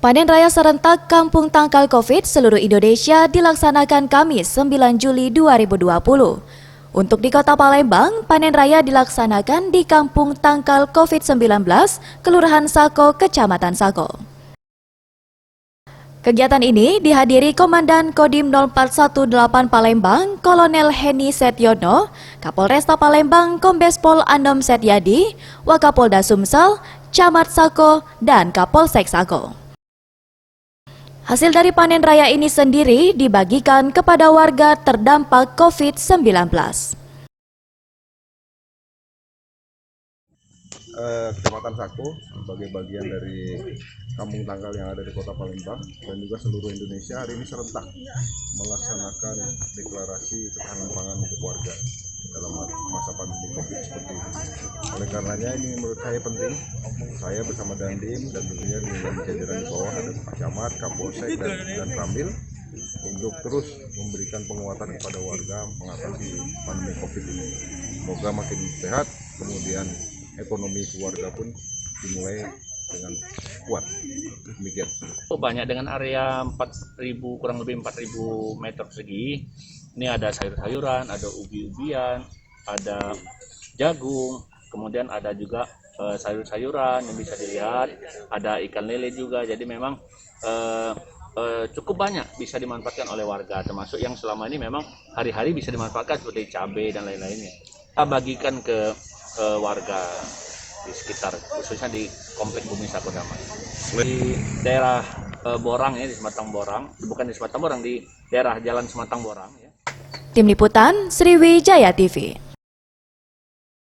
Panen Raya Serentak Kampung Tangkal Covid seluruh Indonesia dilaksanakan Kamis 9 Juli 2020. Untuk di Kota Palembang, Panen Raya dilaksanakan di Kampung Tangkal Covid-19, Kelurahan Sako, Kecamatan Sako. Kegiatan ini dihadiri Komandan Kodim 0418 Palembang, Kolonel Heni Setyono, Kapolresta Palembang Kombes Pol Anom Setyadi, Wakapolda Sumsel, Camat Sako, dan Kapolsek Sako. Hasil dari panen raya ini sendiri dibagikan kepada warga terdampak COVID-19. Kecamatan Sako sebagai bagian dari kampung tangkal yang ada di Kota Palembang dan juga seluruh Indonesia hari ini serentak melaksanakan deklarasi ketahanan pangan untuk warga dalam masa pandemi COVID seperti ini. Oleh karenanya ini menurut saya penting, saya bersama Dandim dan tentunya dengan jajaran di bawah ada Pak Camat, Kapolsek dan Ramil untuk terus memberikan penguatan kepada warga mengatasi pandemi COVID ini. Semoga makin sehat, kemudian ekonomi keluarga pun dimulai dengan kuat. Demikian. Banyak dengan area 4.000 kurang lebih 4.000 meter persegi. Ini ada sayur-sayuran, ada ubi-ubian, ada jagung, kemudian ada juga sayur-sayuran yang bisa dilihat, ada ikan lele juga. Jadi memang cukup banyak bisa dimanfaatkan oleh warga, termasuk yang selama ini memang hari-hari bisa dimanfaatkan seperti cabai dan lain-lainnya. Kita bagikan ke warga di sekitar, khususnya di Komplek Bumi Sako Damai. Di daerah Borang ya, di Sematang Borang, bukan di Sematang Borang, di daerah Jalan Sematang Borang ya. Tim Liputan Sriwijaya TV.